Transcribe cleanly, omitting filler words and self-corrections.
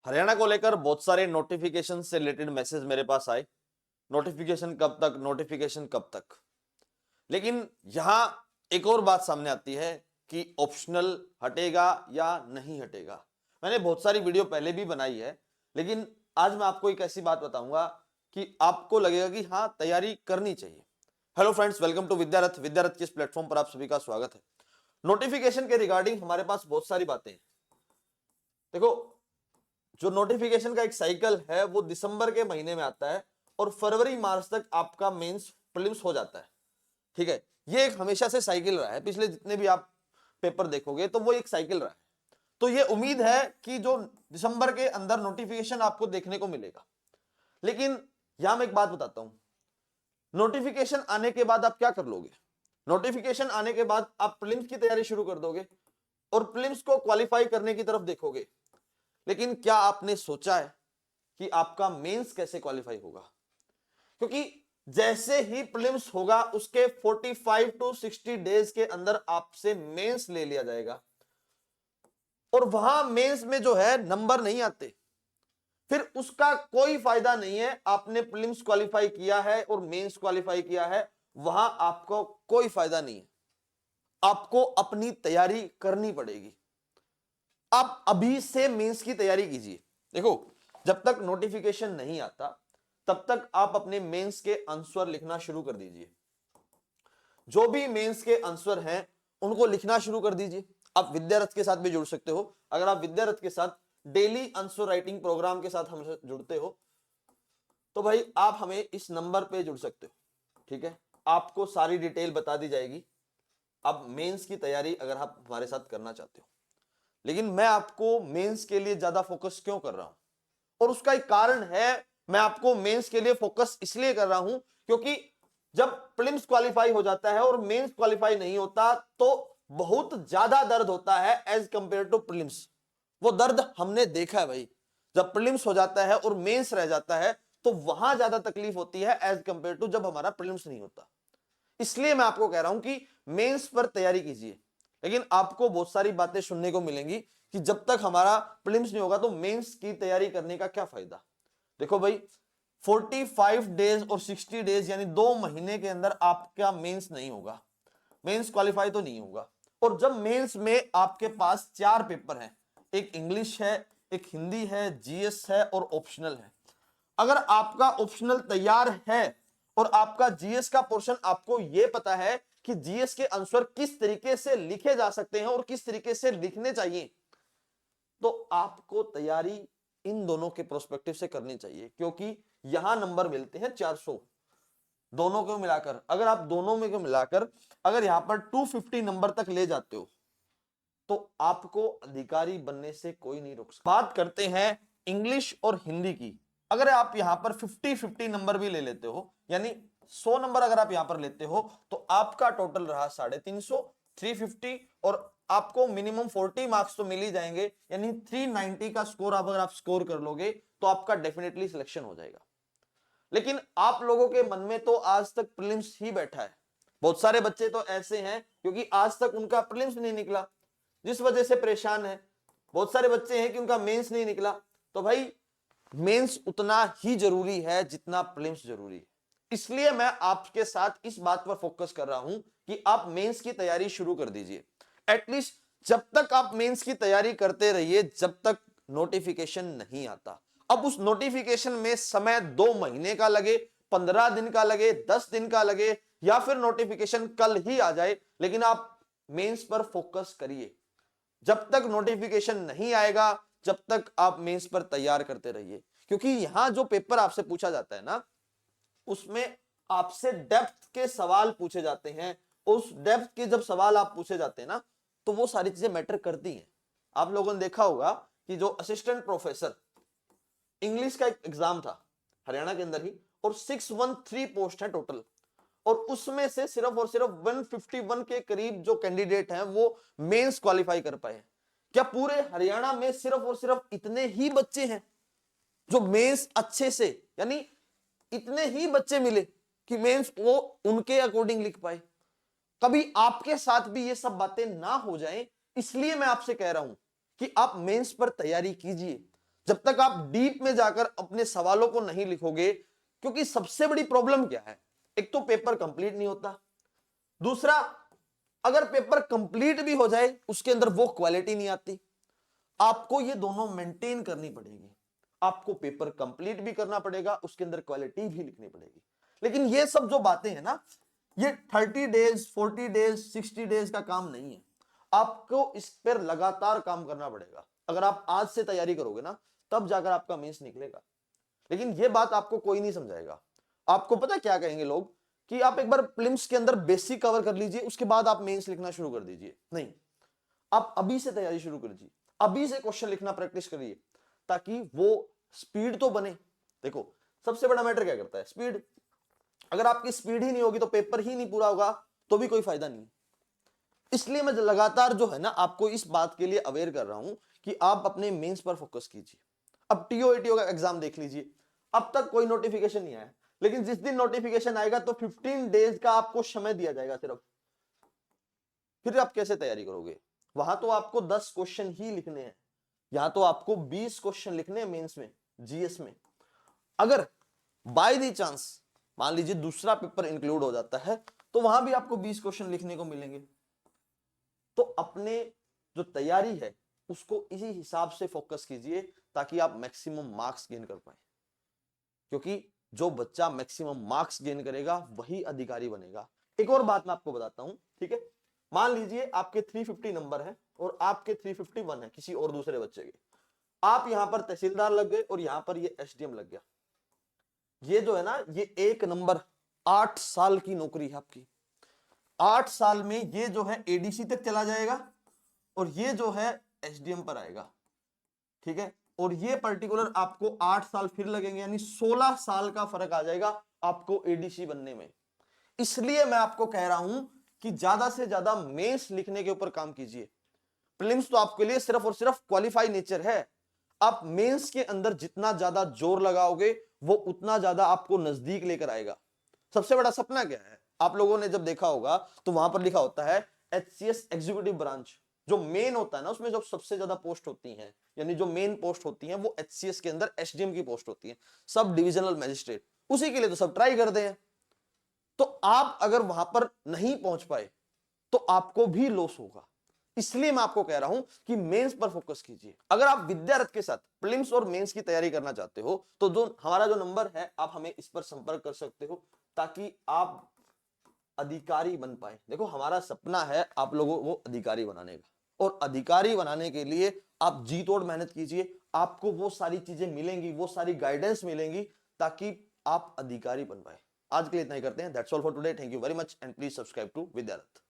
हरियाणा को लेकर बहुत सारे नोटिफिकेशन से रिलेटेड मैसेज मेरे पास आए। नोटिफिकेशन कब तक, नोटिफिकेशन कब तक। लेकिन यहां एक और बात सामने आती है कि ऑप्शनल हटेगा या नहीं हटेगा। मैंने बहुत सारी वीडियो पहले भी बनाई है, लेकिन आज मैं आपको एक ऐसी बात बताऊंगा कि आपको लगेगा कि हाँ, तैयारी करनी चाहिए। Hello friends, welcome to Vidyarath. Vidyarath के इस प्लेटफॉर्म पर आप सभी का स्वागत है। नोटिफिकेशन के रिगार्डिंग हमारे पास बहुत सारी बातें हैं। देखो, जो नोटिफिकेशन का एक साइकिल है वो दिसंबर के महीने में आता है और फरवरी मार्च तक आपका मेंस प्रीलिम्स हो जाता है। ठीक है, ये एक हमेशा से साइकिल रहा है। पिछले जितने भी आप पेपर देखोगे तो वो एक साइकिल रहा है। तो ये उम्मीद है कि जो दिसंबर के अंदर नोटिफिकेशन आपको देखने को मिलेगा। लेकिन यहां मैं एक बात बताता हूं, नोटिफिकेशन आने के बाद आप क्या कर लोगे। नोटिफिकेशन आने के बाद आप प्रीलिम्स की तैयारी शुरू कर दोगे और प्रीलिम्स को क्वालिफाई करने की तरफ देखोगे। लेकिन क्या आपने सोचा है कि आपका मेंस कैसे क्वालिफाई होगा? क्योंकि जैसे ही प्रीलिम्स होगा उसके 45 टू 60 डेज के अंदर आपसे मेंस ले लिया जाएगा और वहां मेंस में जो है नंबर नहीं आते, फिर उसका कोई फायदा नहीं है। आपने प्रीलिम्स क्वालिफाई किया है और मेंस क्वालिफाई किया है, वहां आपको कोई फायदा नहीं है। आपको अपनी तैयारी करनी पड़ेगी। आप अभी से मेंस की तैयारी कीजिए। देखो, जब तक नोटिफिकेशन नहीं आता तब तक आप अपने मेंस के आंसर लिखना शुरू कर दीजिए। जो भी मेंस के आंसर हैं उनको लिखना शुरू कर दीजिए। आप विद्यारथ के साथ भी जुड़ सकते हो। अगर आप विद्यारथ के साथ डेली आंसर राइटिंग प्रोग्राम के साथ हमसे जुड़ते हो तो भाई आप हमें इस नंबर पे जुड़ सकते हो। ठीक है, आपको सारी डिटेल बता दी जाएगी। अब मेंस की तैयारी अगर आप हमारे साथ करना चाहते हो, लेकिन मैं आपको मेंस के लिए ज्यादा फोकस क्यों कर रहा हूं, और उसका एक कारण है। मैं आपको मेंस के लिए फोकस इसलिए कर रहा हूं क्योंकि जब प्रीलिम्स क्वालिफाई हो जाता है और मेंस क्वालिफाई नहीं होता तो बहुत ज्यादा दर्द होता है एज कंपेयर टू प्रीलिम्स। वो दर्द हमने देखा है भाई। जब प्रीलिम्स हो जाता है और मेंस रह जाता है तो वहां ज्यादा तकलीफ होती है एज कंपेयर टू जब हमारा प्रीलिम्स नहीं होता। इसलिए मैं आपको कह रहा हूं कि मेंस पर तैयारी कीजिए। लेकिन आपको बहुत सारी बातें सुनने को मिलेंगी कि जब तक हमारा प्रीलिम्स नहीं होगा तो मेंस की तैयारी करने का क्या फायदा। देखो भाई, 45 डेज और 60 डेज यानी 2 महीने के अंदर आपका मेंस नहीं होगा, मेंस क्वालिफाई तो नहीं होगा। और जब मेंस में आपके पास 4 पेपर हैं, एक इंग्लिश है, एक हिंदी है, जीएस है और ऑप्शनल है। अगर आपका ऑप्शनल तैयार है और आपका जीएस का पोर्शन आपको यह पता है कि जीएस के आंसर किस तरीके से लिखे जा सकते हैं और किस तरीके से लिखने चाहिए, तो आपको तैयारी इन दोनों के प्रोस्पेक्टिव से करनी चाहिए। क्योंकि यहां नंबर मिलते हैं 400 दोनों को मिलाकर। अगर आप दोनों में को मिलाकर अगर यहां पर 250 नंबर तक ले जाते हो तो आपको अधिकारी बनने से कोई नहीं रोक सकता। बात करते हैं इंग्लिश और हिंदी की। अगर आप यहां पर 50-50 नंबर भी ले लेते हो, यानी 100 नंबर अगर आप यहां पर लेते हो तो आपका टोटल रहा 350, 350 और आपको मिनिमम 40 मार्क्स तो मिल ही जाएंगे। यानी 390 का स्कोर अगर आप स्कोर कर लोगे तो आपका डेफिनेटली सिलेक्शन हो जाएगा। लेकिन आप लोगों के मन में तो आज तक प्रीलिम्स ही बैठा है। बहुत सारे बच्चे तो ऐसे हैं क्योंकि आज तक उनका प्रीलिम्स नहीं निकला, जिस वजह से परेशान है। बहुत सारे बच्चे हैं कि उनका मेंस नहीं निकला। तो भाई, मेंस उतना ही जरूरी है जितना प्रीलिम्स जरूरी है। इसलिए मैं आपके साथ इस बात पर फोकस कर रहा हूं कि आप मेंस की तैयारी शुरू कर दीजिए। एटलीस्ट जब तक आप मेंस की तैयारी करते रहिए जब तक नोटिफिकेशन नहीं आता। अब उस नोटिफिकेशन में समय 2 महीने का लगे, 15 दिन का लगे, 10 दिन का लगे, या फिर नोटिफिकेशन कल ही आ जाए, लेकिन आप मेंस पर फोकस करिए। जब तक नोटिफिकेशन नहीं आएगा जब तक आप मेंस पर तैयार करते रहिए। क्योंकि यहां जो पेपर आपसे पूछा जाता है ना, उसमें आपसे डेप्थ के सवाल पूछे जाते हैं। उस डेप्थ के जब सवाल आप पूछे जाते हैं ना, तो वो सारी चीजें मैटर करती हैं। आप लोगों ने देखा होगा कि जो असिस्टेंट प्रोफेसर इंग्लिश का एक एग्जाम था हरियाणा के अंदर ही, और 613 पोस्ट है टोटल, और उसमें से सिर्फ और सिर्फ 151 के करीब जो कैंडिडेट हैं वो मेंस क्वालिफाई कर पाए। क्या पूरे हरियाणा में सिर्फ और सिर्फ इतने ही बच्चे हैं जो मेंस अच्छे से, यानी इतने ही बच्चे मिले कि मेंस वो उनके अकॉर्डिंग लिख पाए? कभी आपके साथ भी ये सब बातें ना हो जाएं, इसलिए मैं आपसे कह रहा हूं कि आप मेंस पर तैयारी कीजिए। जब तक आप डीप में जाकर अपने सवालों को नहीं लिखोगे, क्योंकि सबसे बड़ी प्रॉब्लम क्या है, एक तो पेपर कंप्लीट नहीं होता, दूसरा अगर पेपर कंप्लीट भी हो जाए उसके अंदर वो क्वालिटी नहीं आती। आपको ये दोनों मेंटेन करनी पड़ेगी, आपको पेपर कंप्लीट भी करना पड़ेगा, उसके अंदर क्वालिटी भी लिखनी पड़ेगी। लेकिन ये सब जो बातें हैं ना, ये 30 डेज 40 डेज 60 डेज का काम नहीं है, आपको इस पर लगातार काम करना पड़ेगा। अगर आप आज से तैयारी करोगे ना, तब जाकर आपका मेंस निकलेगा। लेकिन ये बात आपको कोई नहीं समझाएगा। आपको पता क्या कहेंगे लोग कि आप एक बार प्रीलिम्स के अंदर बेसिक कवर कर लीजिए, उसके बाद आप मेंस लिखना शुरू कर दीजिए। नहीं, आप अभी से तैयारी शुरू कर दीजिए, अभी से क्वेश्चन लिखना प्रैक्टिस करिए, ताकि वो स्पीड तो बने। देखो सबसे बड़ा मैटर क्या करता है, स्पीड। अगर आपकी स्पीड ही नहीं होगी तो पेपर ही नहीं पूरा होगा, तो भी कोई फायदा नहीं। इसलिए मैं लगातार जो है ना आपको इस बात के लिए अवेयर कर रहा हूं कि आप अपने मेंस पर फोकस कीजिए। अब टीओ का एग्जाम देख लीजिए, अब तक कोई नोटिफिकेशन नहीं आया, लेकिन जिस दिन नोटिफिकेशन आएगा तो 15 डेज का आपको समय दिया जाएगा सिर्फ। फिर आप कैसे तैयारी करोगे? वहां तो आपको 10 क्वेश्चन ही लिखने हैं, यहां तो आपको 20 क्वेश्चन लिखने हैं मेंस में, जीएस में। अगर बाय द चांस मान लीजिए दूसरा पेपर इंक्लूड हो जाता है, तो वहां भी आपको 20 क्वेश्चन लिखने को मिलेंगे। तो अपने जो तैयारी है उसको इसी हिसाब से फोकस कीजिए, ताकि आप मैक्सिमम मार्क्स गेन कर पाए। क्योंकि जो बच्चा मैक्सिमम मार्क्स गेन करेगा वही अधिकारी बनेगा। एक और बात मैं आपको बताता हूं, ठीक है? मान लीजिए आपके 350 नंबर है और आपके 351 है किसी और दूसरे बच्चे के। आप यहां पर तहसीलदार लग गए और यहां पर ये एसडीएम लग गया। ये जो है ना, ये एक नंबर 8 साल की नौकरी है आपकी। 8 साल में ये जो है एडीसी तक चला जाएगा और ये जो है एसडीएम पर आएगा, ठीक है? और ये पर्टिकुलर आपको 8 साल फिर लगेंगे, यानी 16 साल का फर्क आ जाएगा आपको एडीसी बनने में। इसलिए मैं आपको कह रहा हूं कि ज्यादा से ज्यादा मेंस लिखने के ऊपर काम कीजिए। प्रीलिम्स तो आपके लिए सिर्फ और सिर्फ क्वालिफाई नेचर है। आप मेंस के अंदर जितना ज्यादा जोर लगाओगे वो उतना ज्यादा आपको नजदीक लेकर आएगा। सबसे बड़ा सपना क्या है, आप लोगों ने जब देखा होगा तो वहां पर लिखा होता है एचसीएस एग्जीक्यूटिव ब्रांच। जो मेन होता है ना, उसमें जो सबसे ज्यादा पोस्ट होती हैं, यानी जो मेन पोस्ट होती हैं, वो एचसीएस के अंदर एसडीएम की पोस्ट होती है, सब डिविजनल मजिस्ट्रेट। उसी के लिए तो सब ट्राई करते हैं। तो आप अगर वहां पर नहीं पहुंच पाए तो आपको भी लॉस होगा। इसलिए मैं आपको कह रहा हूं कि मेंस पर फोकस कीजिए। अगर आप विद्यारथ के साथ प्रीलिम्स और मेंस की तैयारी करना चाहते हो तो जो हमारा जो नंबर है, आप हमें इस पर संपर्क कर सकते हो, ताकि आप अधिकारी बन पाए। देखो हमारा सपना है आप लोगों को अधिकारी बनाने का, और अधिकारी बनाने के लिए आप जी तोड़ मेहनत कीजिए। आपको वो सारी चीजें मिलेंगी, वो सारी गाइडेंस मिलेंगी, ताकि आप अधिकारी बन पाए। आज के लिए इतना ही करते हैं। That's all for today. Thank you very much and please subscribe to विद्यारथ।